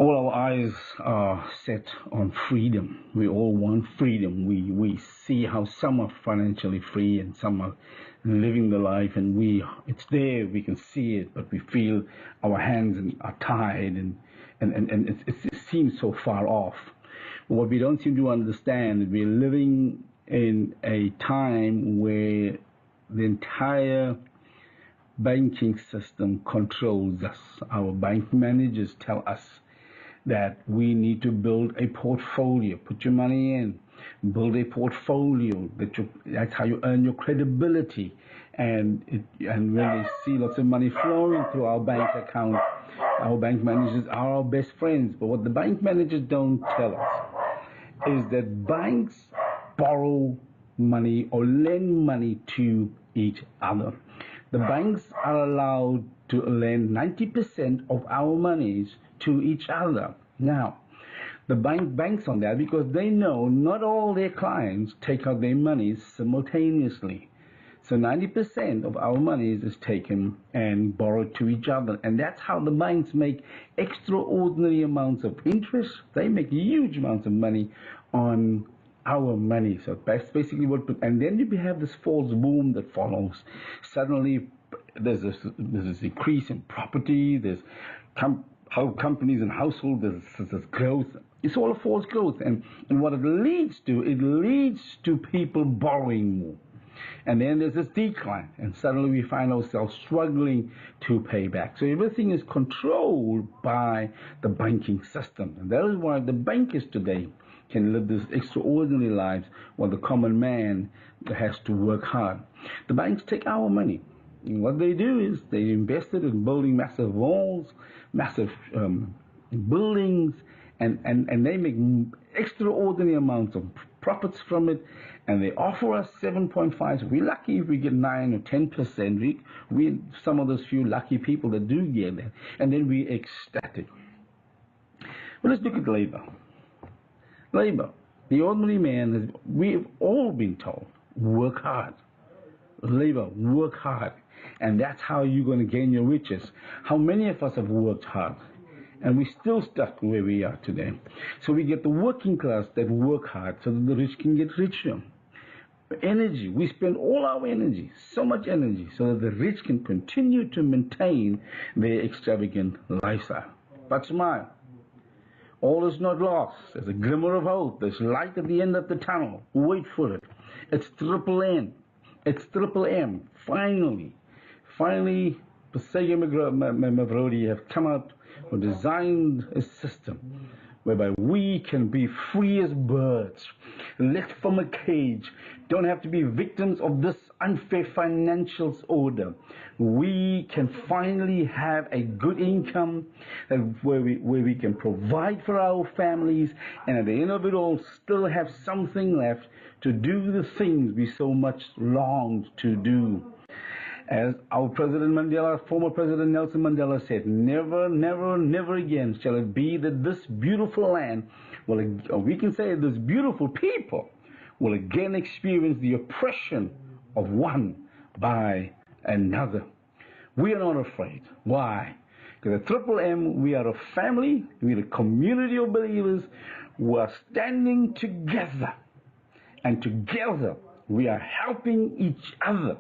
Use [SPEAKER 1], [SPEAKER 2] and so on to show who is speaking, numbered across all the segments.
[SPEAKER 1] All our eyes are set on freedom. We all want freedom. We see how some are financially free and some are living the life, and it's there, we can see it, but we feel our hands are tied, and it seems so far off. What we don't seem to understand is we're living in a time where the entire banking system controls us. Our bank managers tell us that we need to build a portfolio. Put your money in, build a portfolio. That's how you earn your credibility. And when they see lots of money flowing through our bank account, our bank managers are our best friends. But what the bank managers don't tell us is that banks borrow money or lend money to each other. The banks are allowed to lend 90% of our monies to each other. Now, the bank banks on that because they know not all their clients take out their monies simultaneously. So 90% of our monies is taken and borrowed to each other. And that's how the banks make extraordinary amounts of interest. They make huge amounts of money on our money. So that's basically and then you have this false boom that follows. Suddenly there's this increase in property, there's how companies and households, there's growth. It's all a false growth. And what it leads to people borrowing more. And then there's this decline, and suddenly we find ourselves struggling to pay back. So everything is controlled by the banking system. And that is why the bankers today can live these extraordinary lives while the common man has to work hard. The banks take our money. And what they do is they invest it in building massive walls, massive buildings, and they make extraordinary amounts of profits from it, and they offer us 7.5. So we're lucky if we get 9 or 10%. We some of those few lucky people that do get that, and then we're ecstatic. Well, let's look at labor. Labor, the ordinary man, we've all been told, work hard. Labor, work hard. And that's how you're going to gain your riches. How many of us have worked hard? And we're still stuck where we are today. So we get the working class that work hard so that the rich can get richer. Energy, we spend all our energy, so much energy, so that the rich can continue to maintain their extravagant lifestyle. But smile. All is not lost. There's a glimmer of hope. There's light at the end of the tunnel. Wait for it. It's triple N. It's triple M. Finally, Pasega Mavrodi have come out or designed a system whereby we can be free as birds, let from a cage, don't have to be victims of this unfair financial order. We can finally have a good income where we can provide for our families, and at the end of it all still have something left to do the things we so much longed to do. As our President Mandela, former President Nelson Mandela said, never, never, never again shall it be that this beautiful land, or we can say this beautiful people, will again experience the oppression of one by another. We are not afraid. Why? Because at Triple M, we are a family, we are a community of believers who are standing together. And together, we are helping each other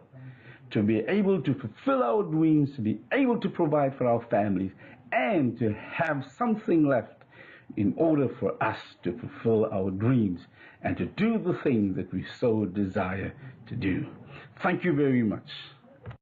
[SPEAKER 1] to be able to fulfill our dreams, to be able to provide for our families, and to have something left in order for us to fulfill our dreams and to do the things that we so desire to do. Thank you very much.